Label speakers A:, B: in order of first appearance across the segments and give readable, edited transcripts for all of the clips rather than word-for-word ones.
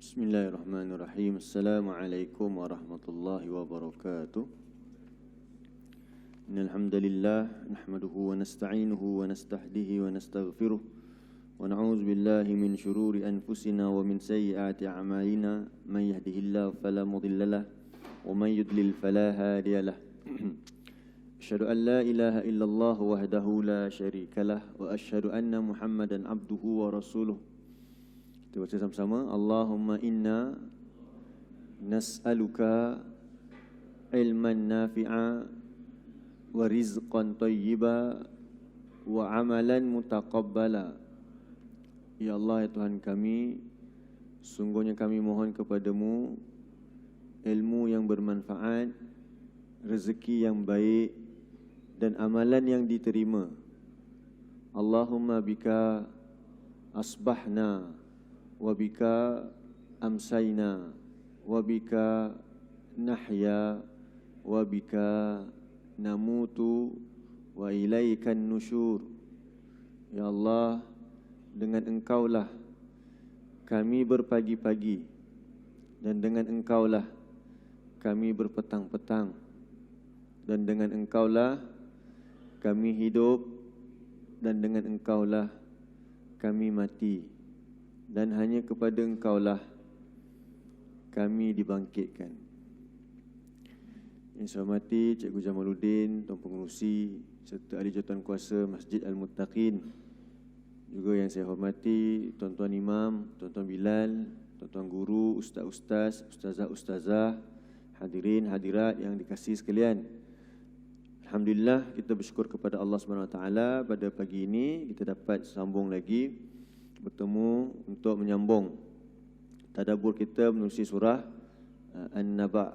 A: Bismillahirrahmanirrahim. Assalamualaikum warahmatullahi wabarakatuh. Innal hamdalillah nahmaduhu wa nasta'inuhu wa nastahdihi wa nastaghfiruh wa na'udzu billahi min shururi anfusina wa min sayyiati a'malina may yahdihillahu fala mudhillalah wa may yudlil fala hadiyalah. Asyhadu an la ilaha illallah wahdahu la syarikalah wa asyhadu anna Muhammadan abduhu wa rasuluh. Kita baca sama-sama. Allahumma inna nas'aluka ilman nafi'a wa rizqan thayyiba wa amalan mutaqabbala. Ya Allah, ya Tuhan kami, sungguhnya kami mohon kepadamu ilmu yang bermanfaat, rezeki yang baik dan amalan yang diterima. Allahumma bika asbahna wa bika amsayna wa bika nahya wa bika namutu wa ilaikan nusyur. Ya Allah, dengan Engkaulah kami berpagi-pagi dan dengan Engkaulah kami berpetang-petang dan dengan Engkaulah kami hidup dan dengan Engkaulah kami mati. Dan hanya kepada Engkaulah kami dibangkitkan. Yang saya hormati Cikgu Jamaluddin, Tuan Pengerusi serta ahli jawatankuasa Masjid Al-Muttaqin. Juga yang saya hormati tuan-tuan imam, tuan-tuan Bilal, tuan-tuan guru, ustaz-ustaz, ustazah-ustazah, hadirin hadirat yang dikasihi sekalian. Alhamdulillah, kita bersyukur kepada Allah SWT pada pagi ini kita dapat sambung lagi bertemu untuk menyambung tadabbur kita menerusi surah An-Naba.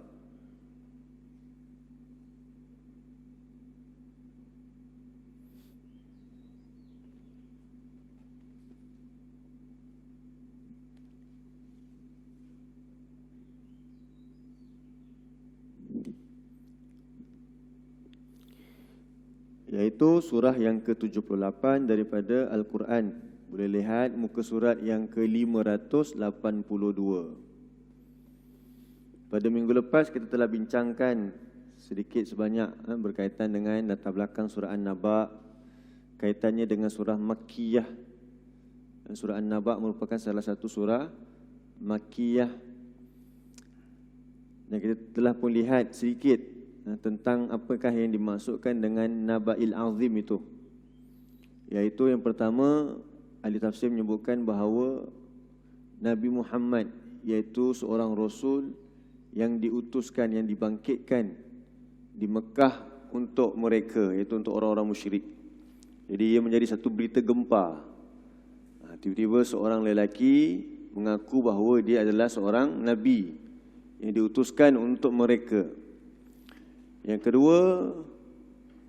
A: Yaitu surah yang ke-78 daripada Al-Quran. Boleh lihat muka surat yang ke-582. Pada minggu lepas kita telah bincangkan sedikit sebanyak berkaitan dengan latar belakang surah An-Naba, kaitannya dengan surah Makkiyah. Surah An-Naba merupakan salah satu surah Makkiyah. Dan kita telah pun lihat sedikit tentang apakah yang dimaksudkan dengan Naba'il Azim itu. Yaitu yang pertama, ahli tafsir menyebutkan bahawa Nabi Muhammad iaitu seorang Rasul yang diutuskan, yang dibangkitkan di Mekah untuk mereka, iaitu untuk orang-orang musyrik. Jadi ia menjadi satu berita gempa. Tiba-tiba seorang lelaki mengaku bahawa dia adalah seorang Nabi yang diutuskan untuk mereka. Yang kedua,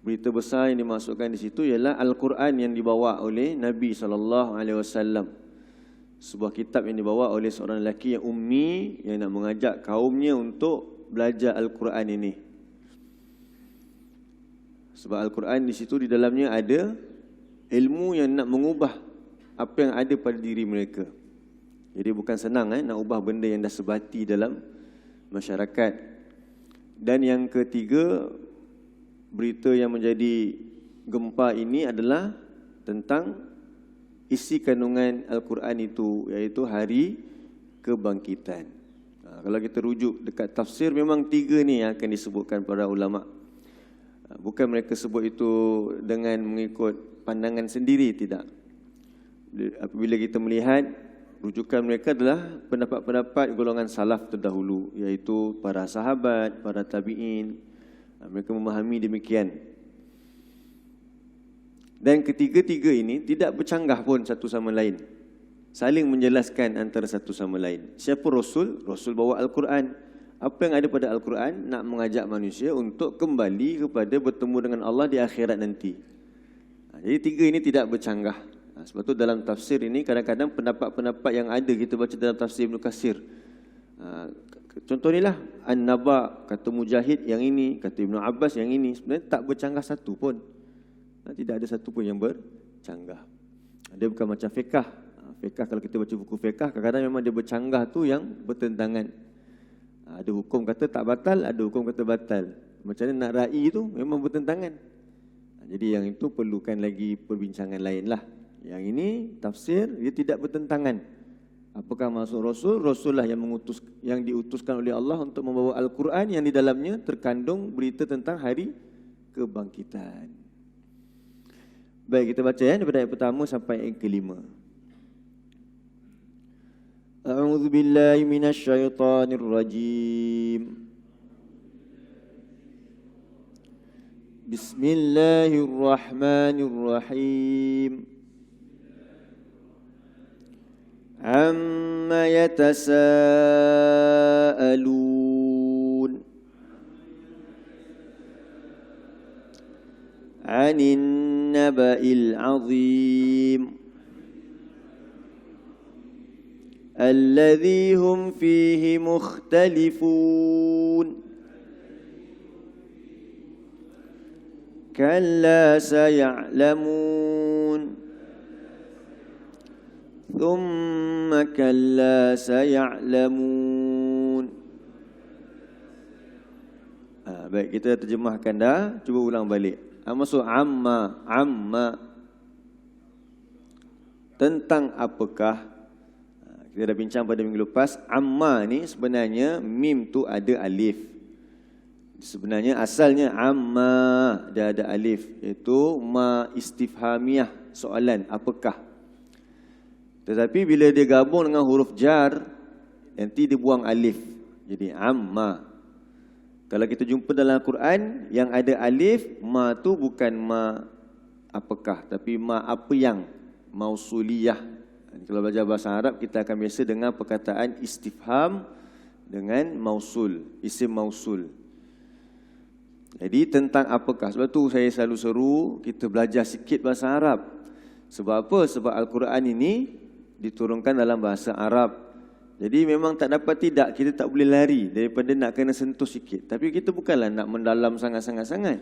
A: berita besar yang dimasukkan di situ ialah Al-Quran yang dibawa oleh Nabi SAW. Sebuah kitab yang dibawa oleh seorang lelaki yang ummi, yang nak mengajak kaumnya untuk belajar Al-Quran ini. Sebab Al-Quran di situ di dalamnya ada ilmu yang nak mengubah apa yang ada pada diri mereka. Jadi bukan senang nak ubah benda yang dah sebati dalam masyarakat. Dan yang ketiga, berita yang menjadi gempa ini adalah tentang isi kandungan Al-Quran itu, iaitu hari kebangkitan. Kalau kita rujuk dekat tafsir, memang tiga ni yang akan disebutkan para ulama'. Bukan mereka sebut itu dengan mengikut pandangan sendiri, tidak. Apabila kita melihat, rujukan mereka adalah pendapat-pendapat golongan salaf terdahulu, iaitu para sahabat, para tabi'in. Mereka memahami demikian. Dan ketiga-tiga ini tidak bercanggah pun satu sama lain. Saling menjelaskan antara satu sama lain. Siapa Rasul? Rasul bawa Al-Quran. Apa yang ada pada Al-Quran nak mengajak manusia untuk kembali kepada bertemu dengan Allah di akhirat nanti. Jadi tiga ini tidak bercanggah. Sebab itu dalam tafsir ini kadang-kadang pendapat-pendapat yang ada kita baca dalam tafsir Ibn Katsir. Contoh inilah An-Naba, kata Mujahid yang ini, kata Ibn Abbas yang ini. Sebenarnya tak bercanggah satu pun. Tidak ada satu pun yang bercanggah. Dia bukan macam fiqh. Fiqh, kalau kita baca buku fiqh, kadang-kadang memang dia bercanggah tu yang bertentangan. Ada hukum kata tak batal, ada hukum kata batal. Macam mana nak ra'i tu memang bertentangan. Jadi yang itu perlukan lagi perbincangan lain lah. Yang ini tafsir, dia tidak bertentangan. Apakah maksud Rasul? Rasul lah yang diutuskan oleh Allah untuk membawa Al-Quran yang di dalamnya terkandung berita tentang hari kebangkitan. Baik, kita baca ya daripada ayat pertama sampai ayat kelima. A'udzu billahi minasyaitonir rajim. Bismillahirrahmanirrahim. Amma yatasaalun 'anil naba'il 'azim alladzi hum fihi mukhtalifun. Kalla saya'lamun thumma kalla saya'lamun. Baik, kita terjemahkan dah. Cuba ulang balik. Maksud amma tentang apakah. Kita dah bincang pada minggu lepas. Amma ni sebenarnya mim tu ada alif. Sebenarnya asalnya amma dia ada alif, iaitu ma istifhamiyah, soalan apakah. Tetapi bila dia gabung dengan huruf jar, nanti dia buang alif, jadi amma. Kalau kita jumpa dalam Al-Quran yang ada alif, ma tu bukan ma apakah, tapi ma apa yang, mausuliyah. Kalau belajar bahasa Arab, kita akan biasa dengan perkataan istifham dengan mausul, isim mausul. Jadi tentang apakah. Sebab tu saya selalu seru kita belajar sikit bahasa Arab. Sebab apa? Sebab Al-Quran ini diturunkan dalam bahasa Arab. Jadi memang tak dapat tidak, kita tak boleh lari daripada nak kena sentuh sikit. Tapi kita bukanlah nak mendalam sangat-sangat.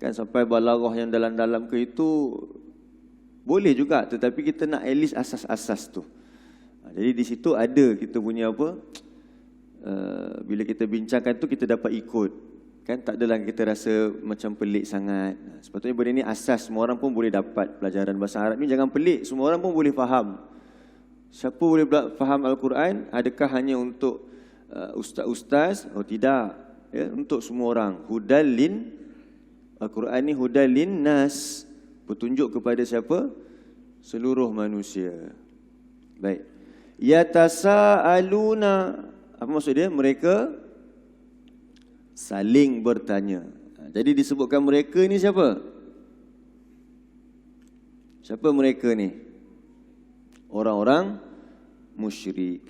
A: Kan sampai balaghah yang dalam-dalam ke itu boleh juga, tetapi kita nak at least asas-asas tu. Jadi di situ ada kita punya apa, bila kita bincangkan tu kita dapat ikut. Kan tak adalah kita rasa macam pelik sangat. Sepatutnya benda ni asas, semua orang pun boleh dapat pelajaran bahasa Arab ni, jangan pelik, semua orang pun boleh faham. Siapa boleh faham Al-Quran? Adakah hanya untuk ustaz-ustaz? Oh tidak, ya, untuk semua orang. Hudalin, Al-Quran ni hudalin nas, petunjuk kepada siapa? Seluruh manusia. Baik. Yatasaaluna, apa maksud dia? Mereka saling bertanya. Jadi disebutkan mereka ni siapa? Siapa mereka ni? Orang-orang musyrik.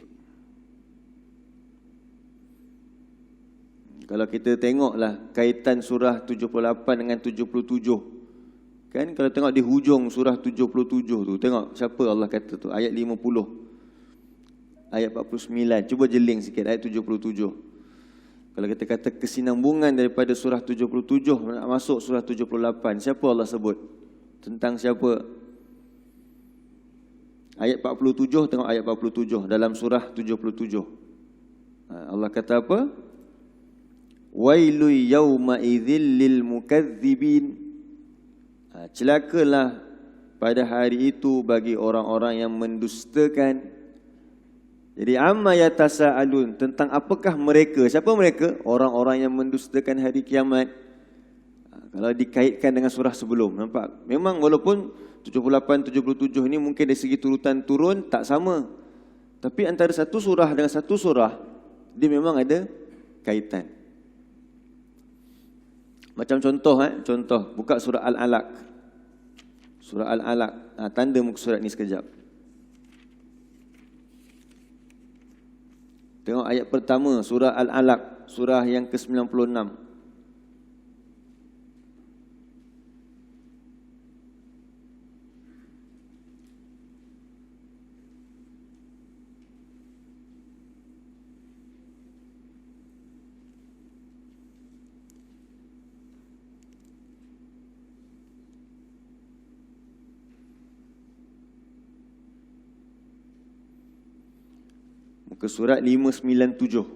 A: Kalau kita tengoklah kaitan surah 78 dengan 77. Kan kalau tengok di hujung surah 77 tu, tengok siapa Allah kata tu, ayat 50. Ayat 49. Cuba jeling sikit ayat 77. Kalau kita kata kesinambungan daripada surah 77 nak masuk surah 78, siapa Allah sebut? Tentang siapa? Ayat 47, tengok ayat 47 dalam surah 77. Allah kata apa? Wailu yawma idzil lil mukadzibin. Celakalah pada hari itu bagi orang-orang yang mendustakan. Jadi amma yatasaalun, tentang apakah mereka? Siapa mereka? Orang-orang yang mendustakan hari kiamat. Kalau dikaitkan dengan surah sebelum, nampak? Memang walaupun 78, 77 ini mungkin dari segi turutan turun tak sama. Tapi antara satu surah dengan satu surah, dia memang ada kaitan. Macam contoh, contoh, buka surah Al-Alaq. Surah Al-Alaq, tanda muka surat ni sekejap. Tengok ayat pertama, surah Al-Alaq, surah yang ke-96. Muka surat 597.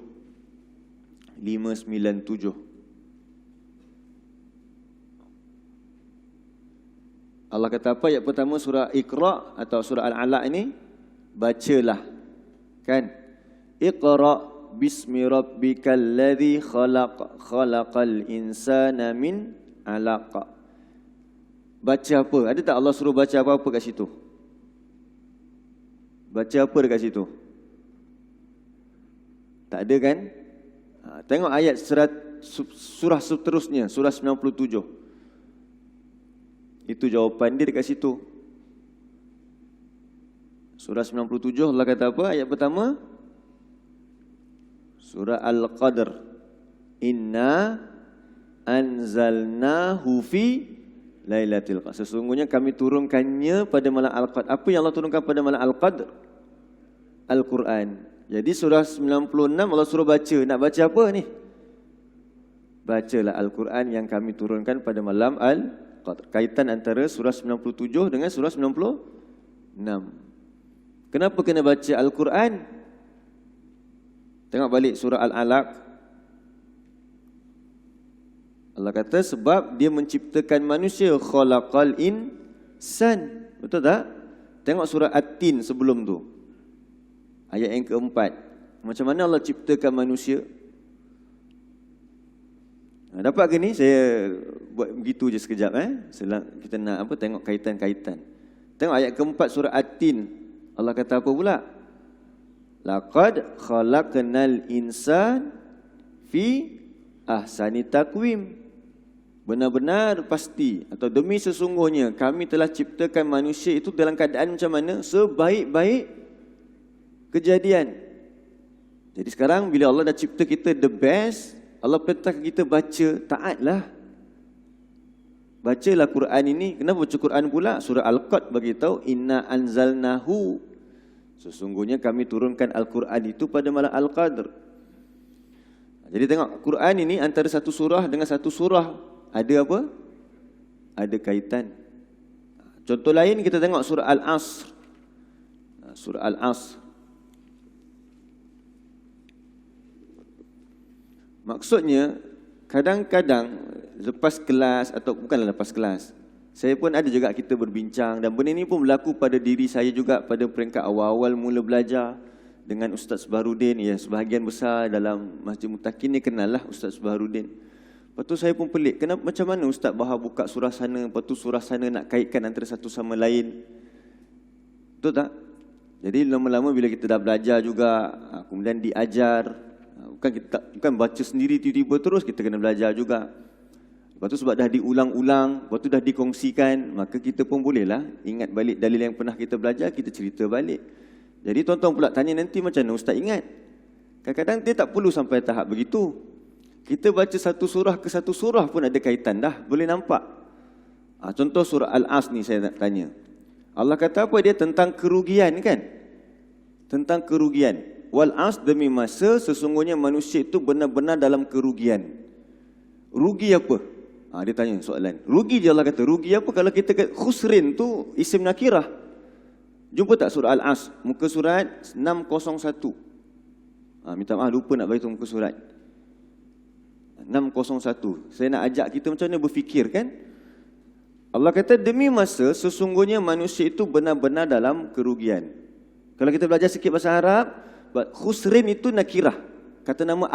A: 597. Allah kata apa? Ayat pertama surah Iqra atau surah Al-Alaq ini, bacalah. Kan? Iqra bismi rabbikal ladzi khalaq, khalaqal insana min 'alaq. Baca apa? Ada tak Allah suruh baca apa-apa kat situ? Baca apa dekat situ? Tak ada kan? Tengok ayat surah seterusnya, surah 97. Itu jawapan dia dekat situ. Surah 97 Allah kata apa? Ayat pertama surah Al-Qadr. Inna anzalnahu fi Lailatul Qadr. Sesungguhnya kami turunkannya pada malam Al-Qadr. Apa yang Allah turunkan pada malam Al-Qadr? Al-Quran. Jadi surah 96 Allah suruh baca. Nak baca apa ni? Bacalah Al-Quran yang kami turunkan pada malam Al-Qadr. Kaitan antara surah 97 dengan surah 96. Kenapa kena baca Al-Quran? Tengok balik surah Al-Alaq. Allah kata sebab dia menciptakan manusia, khalaqal insan. Betul tak? Tengok surah At-Tin sebelum tu. Ayat yang keempat. Macam mana Allah ciptakan manusia? Dapat ke ni? Saya buat begitu je sekejap. Kita nak tengok kaitan-kaitan. Tengok ayat keempat surah At-Tin. Allah kata apa pula? Laqad khalaqnal insan fi ahsani taqwim. Benar-benar pasti atau demi sesungguhnya kami telah ciptakan manusia itu dalam keadaan macam mana? Sebaik-baik kejadian. Jadi sekarang bila Allah dah cipta kita the best, Allah perintahkan kita baca, taatlah. Bacalah Quran ini. Kenapa baca Quran pula? Surah Al-Qadr bagi tahu inna anzalnahu. Sesungguhnya kami turunkan Al-Quran itu pada malam Al-Qadr. Jadi tengok Quran ini antara satu surah dengan satu surah ada apa? Ada kaitan. Contoh lain kita tengok surah Al-Asr. Surah Al-Asr. Maksudnya kadang-kadang lepas kelas atau bukanlah lepas kelas, saya pun ada juga kita berbincang dan benda ini pun berlaku pada diri saya juga pada peringkat awal-awal mula belajar dengan Ustaz Baharudin. Ya, sebahagian besar dalam Masjid Mutakin ni kenal lah Ustaz Baharudin. Lepas tu saya pun pelik, kenapa macam mana Ustaz Bahar buka surah sana, lepas tu surah sana nak kaitkan antara satu sama lain. Betul tak? Jadi lama-lama bila kita dah belajar juga, kemudian diajar, bukan baca sendiri tiba-tiba terus, kita kena belajar juga. Lepas tu sebab dah diulang-ulang, lepas tu dah dikongsikan, maka kita pun bolehlah ingat balik dalil yang pernah kita belajar, kita cerita balik. Jadi tuan-tuan pula tanya nanti macam mana Ustaz ingat? Kadang-kadang dia tak perlu sampai tahap begitu. Kita baca satu surah ke satu surah pun ada kaitan dah, boleh nampak. Contoh surah Al-As ni saya nak tanya. Allah kata apa dia tentang kerugian kan? Tentang kerugian. Wal as demi masa sesungguhnya manusia itu benar-benar dalam kerugian. Rugi apa? Dia tanya soalan. Rugi je Allah kata. Rugi apa? Kalau kita kata khusrin tu isim nakirah. Jumpa tak surah Al-As? Muka surat 601. Minta maaf lupa nak bagi tu muka surat 601. Saya nak ajak kita macam mana berfikir kan? Allah kata demi masa sesungguhnya manusia itu benar-benar dalam kerugian. Kalau kita belajar sikit bahasa Arab, khusrin itu nakirah. Kata nama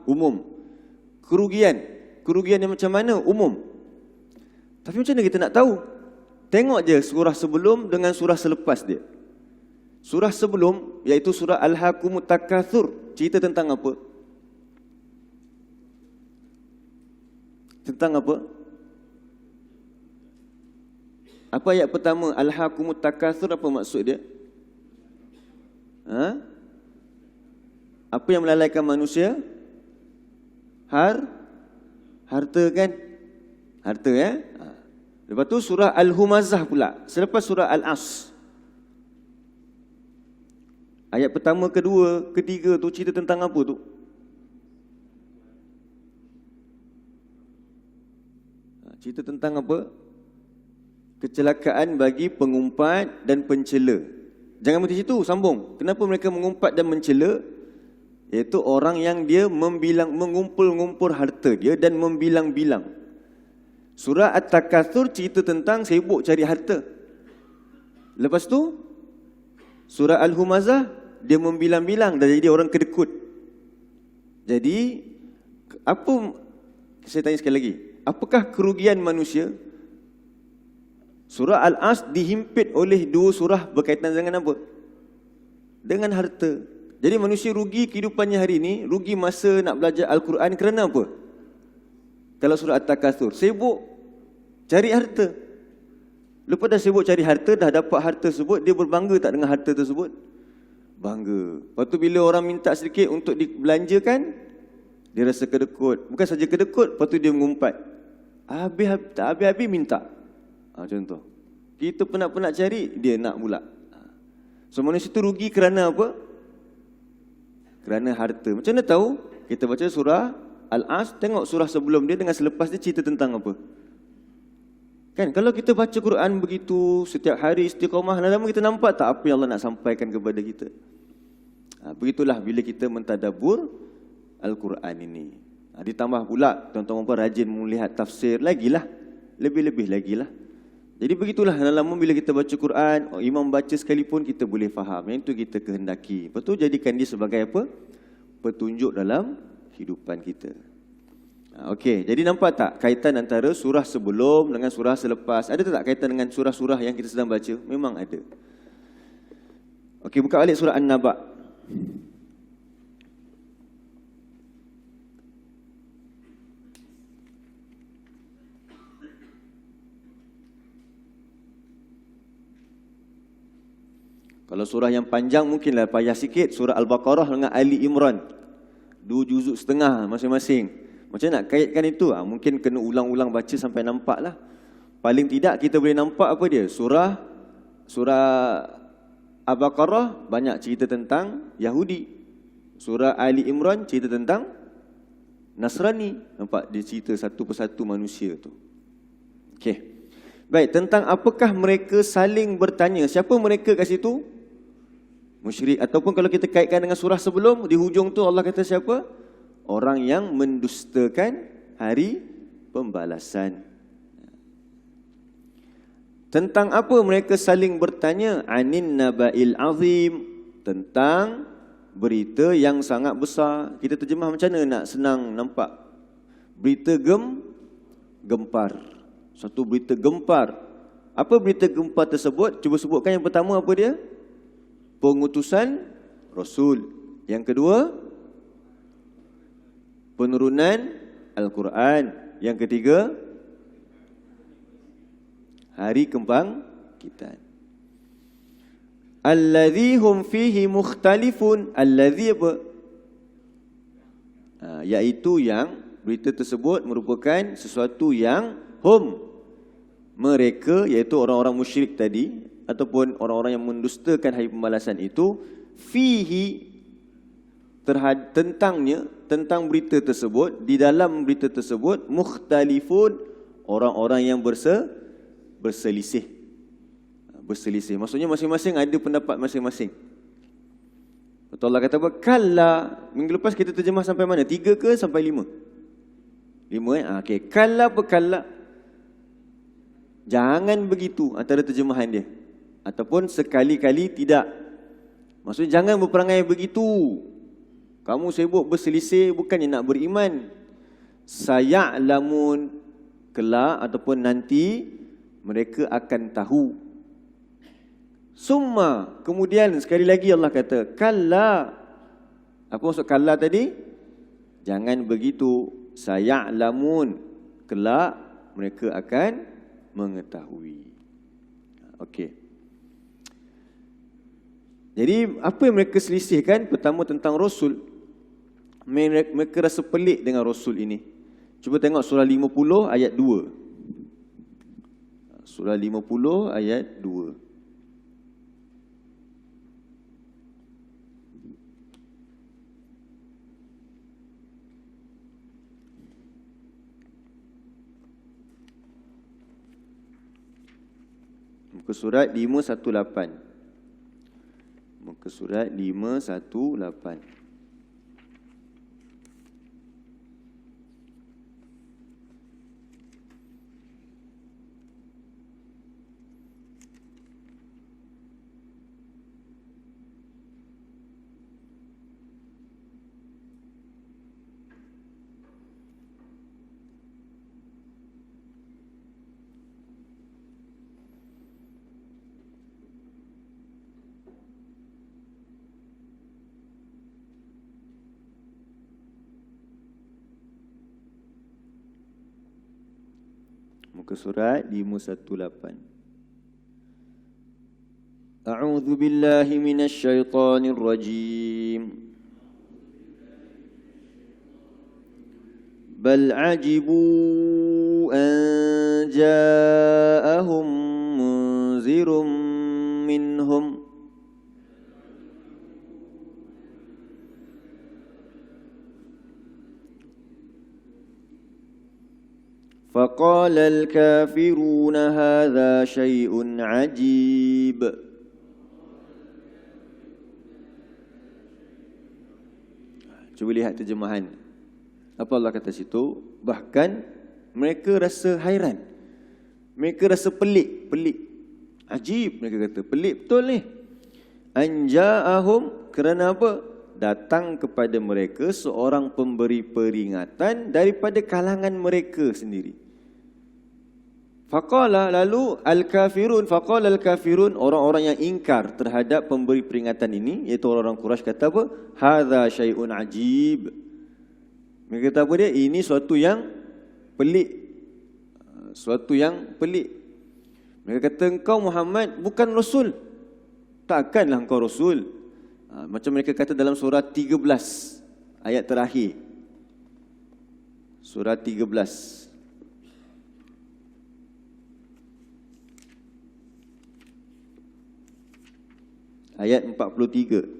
A: umum. Kerugian yang macam mana? Umum. Tapi macam mana kita nak tahu? Tengok je surah sebelum dengan surah selepas dia. Surah sebelum iaitu surah Al-Hakumut Takatsur, cerita tentang apa? Tentang apa? Apa ayat pertama Al-Hakumut Takatsur, apa maksud dia? Apa yang melalaikan manusia? Harta kan? Harta ya? Lepas tu surah Al-Humazah pula, selepas surah Al-As. Ayat pertama, kedua, ketiga tu cerita tentang apa tu? Cerita tentang apa? Kecelakaan bagi pengumpat dan pencela. Jangan berhenti situ, sambung. Kenapa mereka mengumpat dan mencela? iaitu orang yang dia mengumpul-ngumpul harta dia dan membilang-bilang. Surah At-Takatsur cerita tentang sibuk cari harta. Lepas tu surah Al-Humazah dia membilang-bilang dah jadi orang kedekut. Jadi apa, saya tanya sekali lagi, apakah kerugian manusia? Surah Al-As dihimpit oleh dua surah berkaitan dengan apa? Dengan harta. Jadi manusia rugi kehidupannya hari ini, rugi masa nak belajar Al-Quran kerana apa? Kalau surah At-Takatsur, sibuk cari harta. Lepas dah sibuk cari harta, dah dapat harta tersebut, dia berbangga tak dengan harta tersebut? Bangga. Lepas tu bila orang minta sedikit untuk dibelanjakan, dia rasa kedekut. Bukan saja kedekut, lepas tu dia mengumpat. Tak habis-habis minta. Contoh. Kita penat-penat cari, dia nak pula. So manusia itu rugi kerana apa? Kerana harta. Macam mana tahu? Kita baca surah Al-As, tengok surah sebelum dia dengan selepas dia cerita tentang apa? Kan kalau kita baca Quran begitu setiap hari istiqamah, lama-lama kita nampak tak apa yang Allah nak sampaikan kepada kita. Begitulah bila kita mentadabbur Al-Quran ini. Ditambah pula tuan-tuan rajin melihat tafsir lagilah, lebih-lebih lagilah. Jadi begitulah lama-lama bila kita baca Quran, imam baca sekalipun kita boleh faham. Yang itu kita kehendaki. Lepas tu jadikan dia sebagai apa? Petunjuk dalam kehidupan kita. Okey, jadi nampak tak kaitan antara surah sebelum dengan surah selepas? Ada tak kaitan dengan surah-surah yang kita sedang baca? Memang ada. Okey, buka balik surah An-Naba. Kalau surah yang panjang mungkinlah payah sikit, surah Al-Baqarah dengan Ali Imran. 2 juzuk setengah masing-masing. Macam nak kaitkan itu? Mungkin kena ulang-ulang baca sampai nampak lah. Paling tidak kita boleh nampak apa dia? Surah Al-Baqarah banyak cerita tentang Yahudi. Surah Ali Imran cerita tentang Nasrani. Nampak dia cerita satu persatu manusia tu. Okey. Baik, tentang apakah mereka saling bertanya. Siapa mereka kat situ? Musyrik. Ataupun kalau kita kaitkan dengan surah sebelum, di hujung tu Allah kata siapa? Orang yang mendustakan hari pembalasan. Tentang apa mereka saling bertanya? Anin naba'il azim. Tentang berita yang sangat besar. Kita terjemah macam mana nak senang nampak? Berita gempar. Satu berita gempar. Apa berita gempar tersebut? Cuba sebutkan. Yang pertama apa dia? Pengutusan Rasul. Yang kedua, penurunan Al-Quran. Yang ketiga, hari kebangkitan. Alladhi hum fihi mukhtalifun. Alladhi apa? Iaitu yang berita tersebut merupakan sesuatu yang mereka, iaitu orang-orang musyrik tadi ataupun orang-orang yang mendustakan hari pembalasan itu, fihi, tentang berita tersebut, di dalam berita tersebut, mukhtalifun, orang-orang yang berselisih. Maksudnya masing-masing ada pendapat masing-masing. Betul Allah kata apa? Kalla. Minggu lepas kita terjemah sampai mana? 3 ke sampai 5? 5 okey. Kalla apa kalla? Jangan begitu antara terjemahan dia. Ataupun sekali-kali tidak. Maksudnya jangan berperangai begitu. Kamu sibuk berselisih bukannya nak beriman. Saya'lamun, kelak ataupun nanti mereka akan tahu. Summa, kemudian sekali lagi Allah kata kalla. Apa maksud kalla tadi? Jangan begitu. Saya'lamun, kelak mereka akan mengetahui. Okey. Jadi apa yang mereka selisihkan? Pertama tentang Rasul. Mereka rasa pelik dengan Rasul ini. Cuba tengok surah 50 ayat 2. Surah 50 ayat 2. Muka surat 518. Muka surat 518. Muka surat 518. A'udzu billahi minasy syaithanir rajim. Bal ajibu an ja'ahum munzirum minhum فقال الكافرون هذا شيء عجيب. Cuba lihat terjemahan. Apa Allah kata situ? Bahkan mereka rasa hairan. Mereka rasa pelik. Ajib mereka kata. Pelik betul ni. Anja'ahum, kerana apa? Datang kepada mereka seorang pemberi peringatan daripada kalangan mereka sendiri. Faqala, lalu al-kafirun, faqala al-kafirun, orang-orang yang ingkar terhadap pemberi peringatan ini, iaitu orang-orang Quraisy, kata apa? Hadza syai'un ajib. Mereka kata apa dia? Ini suatu yang pelik. Suatu yang pelik. Mereka kata, engkau Muhammad bukan Rasul. Takkanlah engkau Rasul. Macam mereka kata dalam surah 13, ayat terakhir. Surah 13. Ayat 43.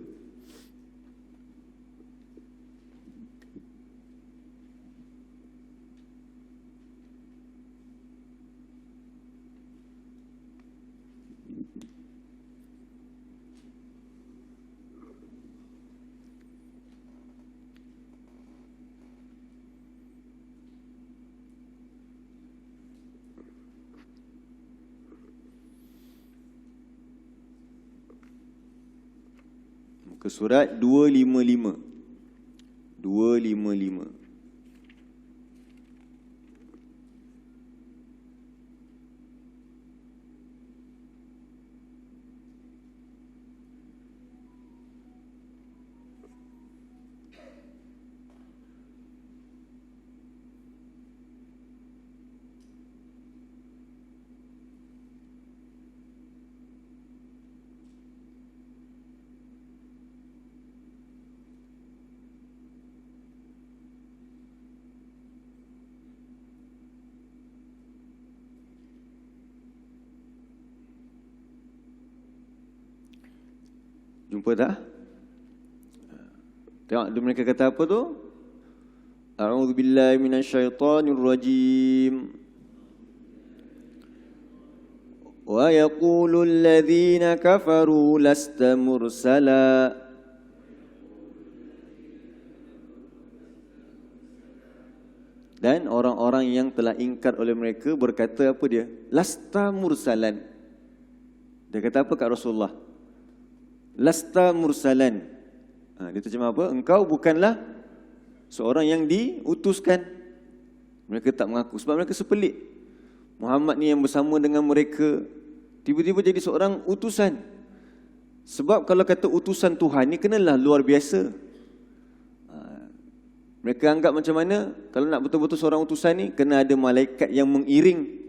A: Ke surat 255. 255. Jumpa tak? Tengok mereka kata apa tu? A'udzu billahi minasyaitonir rajim. Wa yaqulu alladhina kafaru lasta mursala. Dan orang-orang yang telah ingkar oleh mereka berkata apa dia? Lasta mursalan. Dia kata apa kat Rasulullah? Lasta mursalan. Dia terjemah apa? Engkau bukanlah seorang yang diutuskan. Mereka tak mengaku sebab mereka sepelik. Muhammad ni yang bersama dengan mereka tiba-tiba jadi seorang utusan. Sebab kalau kata utusan Tuhan ni kenalah luar biasa. Mereka anggap macam mana? Kalau nak betul-betul seorang utusan ni kena ada malaikat yang mengiring.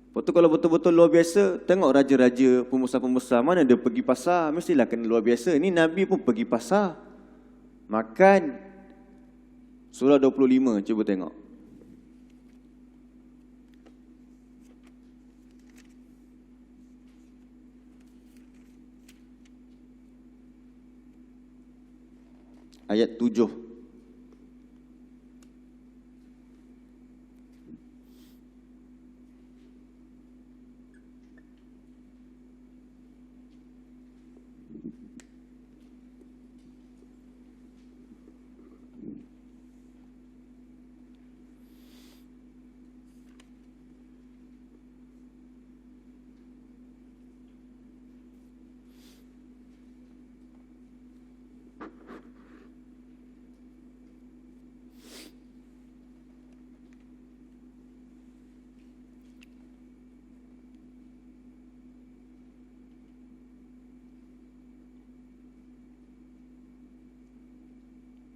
A: Lepas tu kalau betul-betul luar biasa, tengok raja-raja, pembesar-pembesar, mana dia pergi pasar, mestilah kena luar biasa. Ini Nabi pun pergi pasar, makan. Surah 25, cuba tengok. Ayat 7.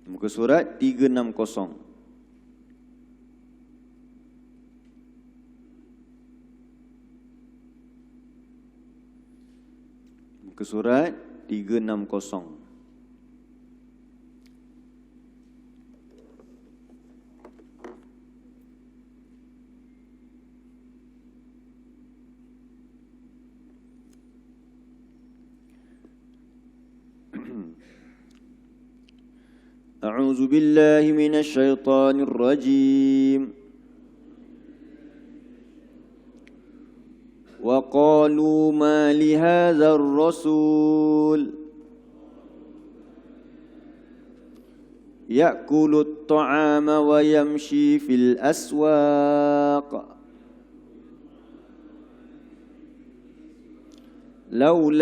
A: Muka surat 360. Muka surat 360. أعوذ بالله من الشيطان الرجيم وقالوا ما لهذا الرسول يأكل الطعام ويمشي في الأسواق لولا